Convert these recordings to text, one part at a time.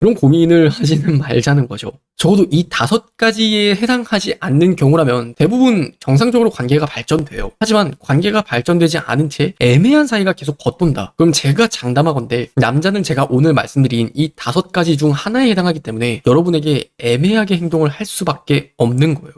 그런 고민을 하지는 말자는 거죠. 적어도 이 5가지에 해당하지 않는 경우라면 대부분 정상적으로 관계가 발전돼요. 하지만 관계가 발전되지 않은 채 애매한 사이가 계속 겉돈다. 그럼 제가 장담하건대 남자는 제가 오늘 말씀드린 이 5가지 중 하나에 해당하기 때문에 여러분에게 애매하게 행동을 할 수밖에 없는 거예요.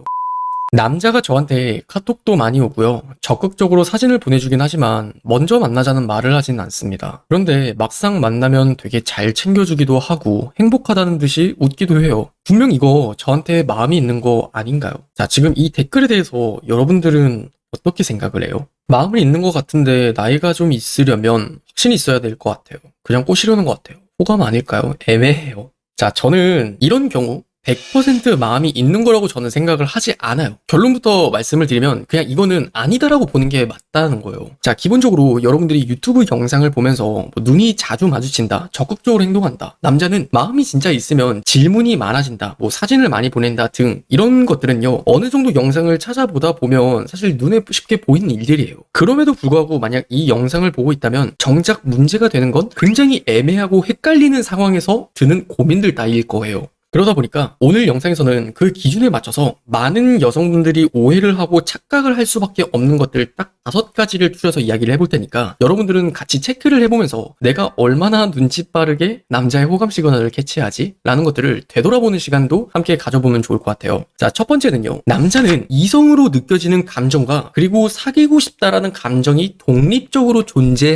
남자가 저한테 카톡도 많이 오고요. 적극적으로 사진을 보내주긴 하지만 먼저 만나자는 말을 하진 않습니다. 그런데 막상 만나면 되게 잘 챙겨주기도 하고 행복하다는 듯이 웃기도 해요. 분명 이거 저한테 마음이 있는 거 아닌가요? 자, 지금 이 댓글에 대해서 여러분들은 어떻게 생각을 해요? 마음이 있는 것 같은데 나이가 좀 있으려면 확신이 있어야 될 것 같아요. 그냥 꼬시려는 것 같아요. 호감 아닐까요? 애매해요. 자, 저는 이런 경우 100% 마음이 있는 거라고 저는 생각을 하지 않아요. 결론부터 말씀을 드리면 그냥 이거는 아니다라고 보는 게 맞다는 거예요. 자, 기본적으로 여러분들이 유튜브 영상을 보면서 뭐 눈이 자주 마주친다, 적극적으로 행동한다, 남자는 마음이 진짜 있으면 질문이 많아진다, 뭐 사진을 많이 보낸다 등 이런 것들은요, 어느 정도 영상을 찾아보다 보면 사실 눈에 쉽게 보이는 일들이에요. 그럼에도 불구하고 만약 이 영상을 보고 있다면 정작 문제가 되는 건 굉장히 애매하고 헷갈리는 상황에서 드는 고민들 따위일 거예요. 그러다 보니까 오늘 영상에서는 그 기준에 맞춰서 많은 여성분들이 오해를 하고 착각을 할 수밖에 없는 것들 딱 5가지를 추려서 이야기를 해볼 테니까 여러분들은 같이 체크를 해보면서 내가 얼마나 눈치 빠르게 남자의 호감 시그널을 캐치하지? 라는 것들을 되돌아보는 시간도 함께 가져보면 좋을 것 같아요. 자, 첫 번째는요. 남자는 이성으로 느껴지는 감정과 그리고 사귀고 싶다라는 감정이 독립적으로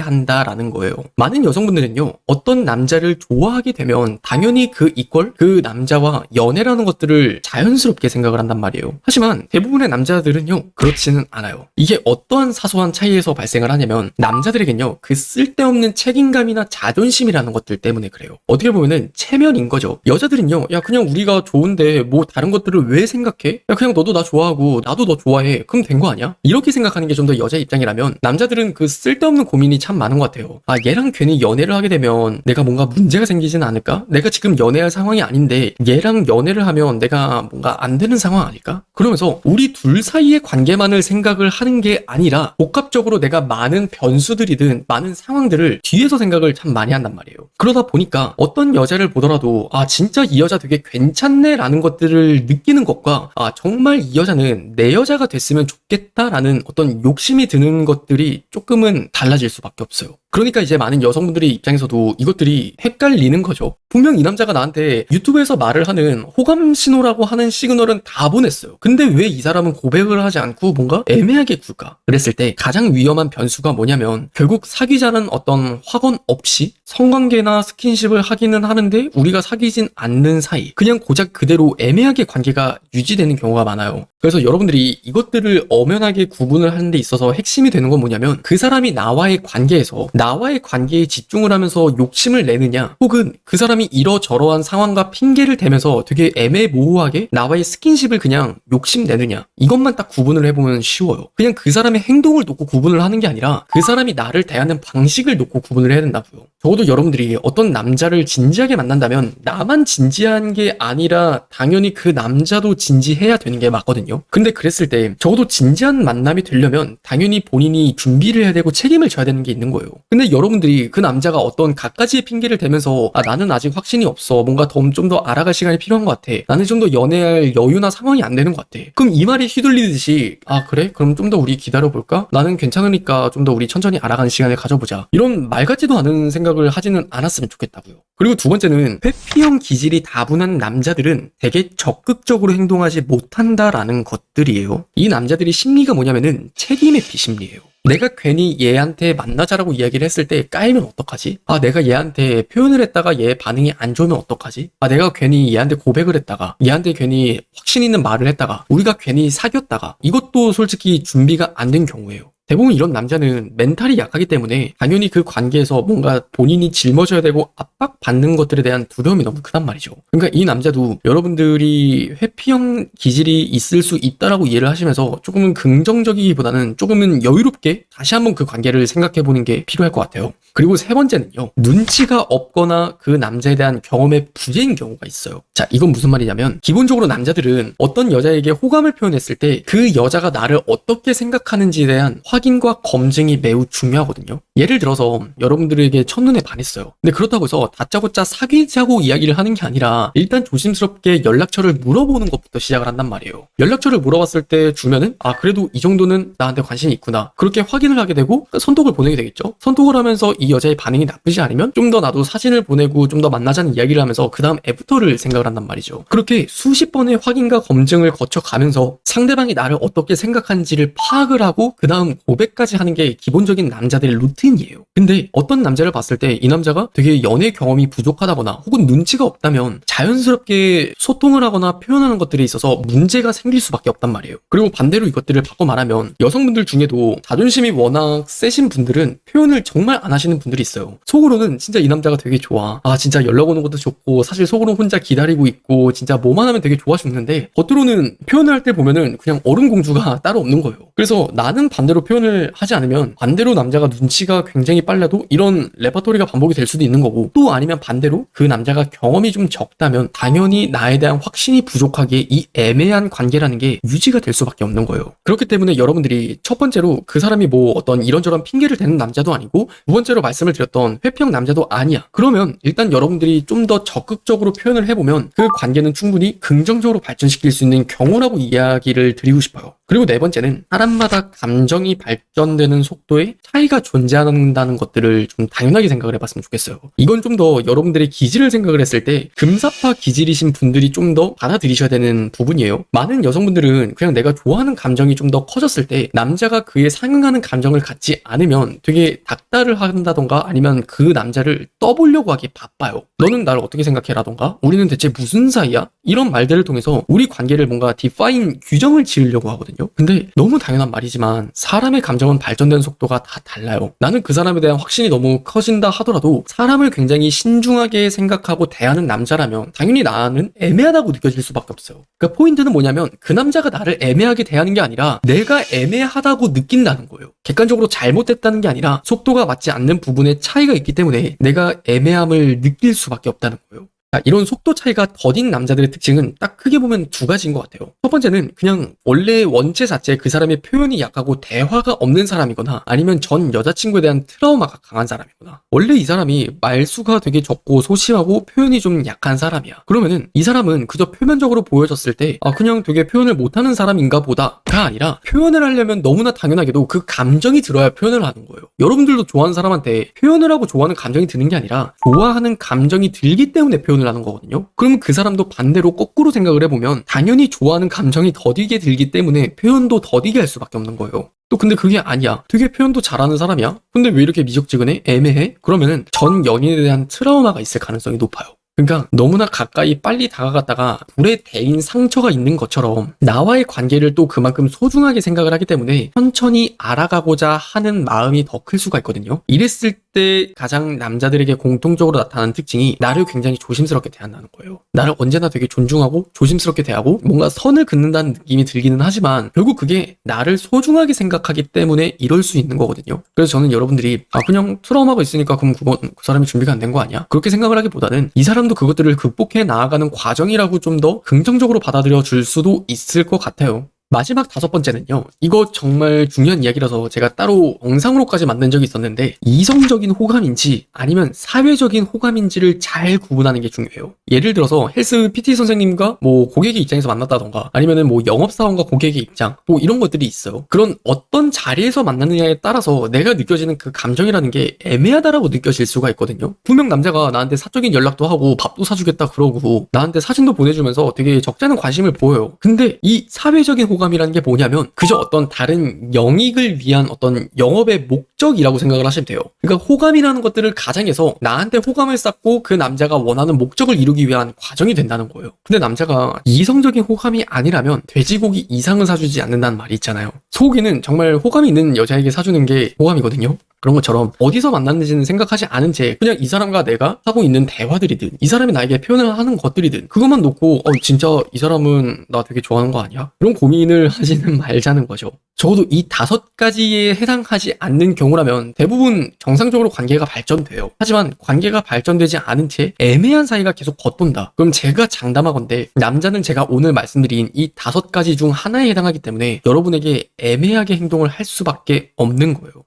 존재한다라는 거예요. 많은 여성분들은요. 어떤 남자를 좋아하게 되면 당연히 그 이퀄, 그 남자와 연애라는 것들을 자연스럽게 생각을 한단 말이에요. 하지만 대부분의 남자들은요. 그렇지는 않아요. 이게 어떠한 사소한 차이에서 발생을 하냐면 남자들에겐요. 그 쓸데없는 책임감이나 자존심이라는 것들 때문에 그래요. 어떻게 보면은 체면인 거죠. 여자들은요. 야, 그냥 우리가 좋은데 뭐 다른 것들을 왜 생각해? 야, 그냥 너도 나 좋아하고 나도 너 좋아해. 그럼 된 거 아니야? 이렇게 생각하는 게 좀 더 여자 입장이라면 남자들은 그 쓸데없는 고민이 참 많은 것 같아요. 아, 얘랑 괜히 연애를 하게 되면 내가 뭔가 문제가 생기진 않을까? 내가 지금 연애할 상황이 아닌데 얘랑 연애를 하면 내가 뭔가 안 되는 상황 아닐까? 그러면서 우리 둘 사이의 관계만을 생각을 하는 게 아니라 복합적으로 내가 많은 변수들이든 많은 상황들을 뒤에서 생각을 참 많이 한단 말이에요. 그러다 보니까 어떤 여자를 보더라도 아, 진짜 이 여자 되게 괜찮네 라는 것들을 느끼는 것과 아, 정말 이 여자는 내 여자가 됐으면 좋겠다라는 어떤 욕심이 드는 것들이 조금은 달라질 수밖에 없어요. 그러니까 이제 많은 여성분들의 입장에서도 이것들이 헷갈리는 거죠. 분명 이 남자가 나한테 유튜브에서 말을 하는 호감 신호라고 하는 시그널은 다 보냈어요. 근데 왜 이 사람은 고백을 하지 않고 뭔가 애매하게 굴까? 그랬을 때 가장 위험한 변수가 뭐냐면 결국 사귀자는 어떤 확언 없이 성관계나 스킨십을 하기는 하는데 우리가 사귀진 않는 사이, 그냥 고작 그대로 애매하게 관계가 유지되는 경우가 많아요. 그래서 여러분들이 이것들을 엄연하게 구분을 하는 데 있어서 핵심이 되는 건 뭐냐면 그 사람이 나와의 관계에 집중을 하면서 욕심을 내느냐, 혹은 그 사람이 이러저러한 상황과 핑계를 대면서 되게 애매모호하게 나와의 스킨십을 그냥 욕심내느냐, 이것만 딱 구분을 해보면 쉬워요. 그냥 그 사람의 행동을 놓고 구분을 하는 게 아니라 그 사람이 나를 대하는 방식을 놓고 구분을 해야 된다고요. 적어도 여러분들이 어떤 남자를 진지하게 만난다면 나만 진지한 게 아니라 당연히 그 남자도 진지해야 되는 게 맞거든요. 근데 그랬을 때 적어도 진지한 만남이 되려면 당연히 본인이 준비를 해야 되고 책임을 져야 되는 게 있는 거예요. 근데 여러분들이 그 남자가 어떤 갖가지의 핑계를 대면서 아, 나는 아직 확신이 없어, 뭔가 좀 더 알아갈 시간이 필요한 것 같아, 나는 좀 더 연애할 여유나 상황이 안 되는 것 같아, 그럼 이 말이 휘둘리듯이 아, 그래? 그럼 좀 더 우리 기다려볼까? 나는 괜찮으니까 좀 더 우리 천천히 알아가는 시간을 가져보자, 이런 말 같지도 않은 생각을 하지는 않았으면 좋겠다고요. 그리고 두 번째는 회피형 기질이 다분한 남자들은 되게 적극적으로 행동하지 못한다라는 것들이에요. 이 남자들이 심리가 뭐냐면은 책임회피 심리예요. 내가 괜히 얘한테 만나자라고 이야기를 했을 때 까이면 어떡하지? 아, 내가 얘한테 표현을 했다가 얘 반응이 안 좋으면 어떡하지? 아, 내가 괜히 얘한테 고백을 했다가, 얘한테 괜히 확신 있는 말을 했다가, 우리가 괜히 사귀었다가, 이것도 솔직히 준비가 안 된 경우예요. 대부분 이런 남자는 멘탈이 약하기 때문에 당연히 그 관계에서 뭔가 본인이 짊어져야 되고 압박받는 것들에 대한 두려움이 너무 크단 말이죠. 그러니까 이 남자도 여러분들이 회피형 기질이 있을 수 있다라고 이해를 하시면서 조금은 긍정적이기보다는 조금은 여유롭게 다시 한번 그 관계를 생각해보는 게 필요할 것 같아요. 그리고 세 번째는요. 눈치가 없거나 그 남자에 대한 경험의 부재인 경우가 있어요. 자, 이건 무슨 말이냐면 기본적으로 남자들은 어떤 여자에게 호감을 표현했을 때 그 여자가 나를 어떻게 생각하는지에 대한 확인과 검증이 매우 중요하거든요. 예를 들어서 여러분들에게 첫눈에 반했어요. 근데 그렇다고 해서 다짜고짜 사귀자고 이야기를 하는 게 아니라 일단 조심스럽게 연락처를 물어보는 것부터 시작을 한단 말이에요. 연락처를 물어봤을 때 주면은 그래도 이 정도는 나한테 관심이 있구나. 그렇게 확인을 하게 되고 선톡을 보내게 되겠죠. 선톡을 하면서 이 여자의 반응이 나쁘지 않으면 좀 더 나도 사진을 보내고 좀 더 만나자는 이야기를 하면서 그 다음 애프터를 생각을 한단 말이죠. 그렇게 수십 번의 확인과 검증을 거쳐가면서 상대방이 나를 어떻게 생각하는지를 파악을 하고 그 다음 고백까지 하는 게 기본적인 남자들의 루틴이에요. 근데 어떤 남자를 봤을 때 이 남자가 되게 연애 경험이 부족하다거나 혹은 눈치가 없다면 자연스럽게 소통을 하거나 표현하는 것들에 있어서 문제가 생길 수밖에 없단 말이에요. 그리고 반대로 이것들을 바꿔 말하면 여성분들 중에도 자존심이 워낙 세신 분들은 표현을 정말 안 하시는 분들이 있어요. 속으로는 진짜 이 남자가 되게 좋아. 진짜 연락 오는 것도 좋고 사실 속으로 혼자 기다리고 있고 진짜 뭐만 하면 되게 좋아 죽는데 겉으로는 표현을 할 때 보면은 그냥 얼음공주가 따로 없는 거예요. 그래서 나는 반대로 표현을 하지 않으면 반대로 남자가 눈치가 굉장히 빨라도 이런 레퍼토리가 반복이 될 수도 있는 거고, 또 아니면 반대로 그 남자가 경험이 좀 적다면 당연히 나에 대한 확신이 부족하기에 이 애매한 관계라는 게 유지가 될 수밖에 없는 거예요. 그렇기 때문에 여러분들이 첫 번째로 그 사람이 뭐 어떤 이런저런 핑계를 대는 남자도 아니고 두 번째로 말씀을 드렸던 회피형 남자도 아니야. 그러면 일단 여러분들이 좀 더 적극적으로 표현을 해보면 그 관계는 충분히 긍정적으로 발전시킬 수 있는 경우라고 이야기를 드리고 싶어요. 그리고 네 번째는 사람마다 감정이 발전되는 속도에 차이가 존재한다는 것들을 좀 당연하게 생각을 해봤으면 좋겠어요. 이건 좀 더 여러분들의 기질을 생각을 했을 때 금사파 기질이신 분들이 좀 더 받아들이셔야 되는 부분이에요. 많은 여성분들은 그냥 내가 좋아하는 감정이 좀 더 커졌을 때 남자가 그에 상응하는 감정을 갖지 않으면 되게 닥달을 한다던가 아니면 그 남자를 떠보려고 하기 바빠요. 너는 나를 어떻게 생각해라던가 우리는 대체 무슨 사이야? 이런 말들을 통해서 우리 관계를 뭔가 디파인 규정을 지으려고 하거든요. 근데 너무 당연한 말이지만 사람의 감정은 발전되는 속도가 다 달라요. 나는 그 사람에 대한 확신이 너무 커진다 하더라도 사람을 굉장히 신중하게 생각하고 대하는 남자라면 당연히 나는 애매하다고 느껴질 수밖에 없어요. 그러니까 포인트는 뭐냐면 그 남자가 나를 애매하게 대하는 게 아니라 내가 애매하다고 느낀다는 거예요. 객관적으로 잘못됐다는 게 아니라 속도가 맞지 않는 부분에 차이가 있기 때문에 내가 애매함을 느낄 수밖에 없다는 거예요. 이런 속도 차이가 더딘 남자들의 특징은 딱 크게 보면 두 가지인 것 같아요. 첫 번째는 그냥 원래 원체 자체 그 사람의 표현이 약하고 대화가 없는 사람이거나 아니면 전 여자친구에 대한 트라우마가 강한 사람이거나 원래 이 사람이 말수가 되게 적고 소심하고 표현이 좀 약한 사람이야. 그러면은 이 사람은 그저 표면적으로 보여졌을 때 그냥 되게 표현을 못하는 사람인가 보다가 아니라 표현을 하려면 너무나 당연하게도 그 감정이 들어야 표현을 하는 거예요. 여러분들도 좋아하는 사람한테 표현을 하고 좋아하는 감정이 드는 게 아니라 좋아하는 감정이 들기 때문에 표현을 하는 거거든요. 그러면 그 사람도 반대로 거꾸로 생각을 해보면 당연히 좋아하는 감정이 더디게 들기 때문에 표현도 더디게 할 수밖에 없는 거예요. 또 근데 그게 아니야. 되게 표현도 잘하는 사람이야. 근데 왜 이렇게 미적지근해? 애매해? 그러면은 전 연인에 대한 트라우마가 있을 가능성이 높아요. 그러니까 너무나 가까이 빨리 다가갔다가 불에 데인 상처가 있는 것처럼 나와의 관계를 또 그만큼 소중하게 생각을 하기 때문에 천천히 알아가고자 하는 마음이 더 클 수가 있거든요. 이랬을 때 가장 남자들에게 공통적으로 나타나는 특징이 나를 굉장히 조심스럽게 대한다는 거예요. 나를 언제나 되게 존중하고 조심스럽게 대하고 뭔가 선을 긋는다는 느낌이 들기는 하지만 결국 그게 나를 소중하게 생각하기 때문에 이럴 수 있는 거거든요. 그래서 저는 여러분들이 그냥 트라우마가 있으니까 그럼 그건 그 사람이 준비가 안 된 거 아니야? 그렇게 생각을 하기보다는 이 사람도 그것들을 극복해 나아가는 과정이라고 좀 더 긍정적으로 받아들여 줄 수도 있을 것 같아요. 마지막 다섯 번째는요. 이거 정말 중요한 이야기라서 제가 따로 영상으로까지 만든 적이 있었는데 이성적인 호감인지 아니면 사회적인 호감인지를 잘 구분하는 게 중요해요. 예를 들어서 헬스 PT 선생님과 뭐 고객의 입장에서 만났다던가 아니면은 뭐 영업사원과 고객의 입장 뭐 이런 것들이 있어요. 그런 어떤 자리에서 만나느냐에 따라서 내가 느껴지는 그 감정이라는 게 애매하다라고 느껴질 수가 있거든요. 분명 남자가 나한테 사적인 연락도 하고 밥도 사주겠다 그러고 나한테 사진도 보내주면서 되게 적잖은 관심을 보여요. 근데 이 사회적인 호감이라는 게 뭐냐면 그저 어떤 다른 영익을 위한 어떤 영업의 목적이라고 생각을 하시면 돼요. 그러니까 호감이라는 것들을 가정해서 나한테 호감을 쌓고 그 남자가 원하는 목적을 이루기 위한 과정이 된다는 거예요. 근데 남자가 이성적인 호감이 아니라면 돼지고기 이상은 사주지 않는다는 말이 있잖아요. 소고기는 정말 호감이 있는 여자에게 사주는 게 호감이거든요. 그런 것처럼 어디서 만났는지는 생각하지 않은 채 그냥 이 사람과 내가 하고 있는 대화들이든 이 사람이 나에게 표현을 하는 것들이든 그것만 놓고 진짜 이 사람은 나 되게 좋아하는 거 아니야? 이런 고민을 하지는 말자는 거죠. 적어도 이 5가지에 해당하지 않는 경우라면 대부분 정상적으로 관계가 발전돼요. 하지만 관계가 발전되지 않은 채 애매한 사이가 계속 겉돈다. 그럼 제가 장담하건대 남자는 제가 오늘 말씀드린 이 5가지 중 하나에 해당하기 때문에 여러분에게 애매하게 행동을 할 수밖에 없는 거예요.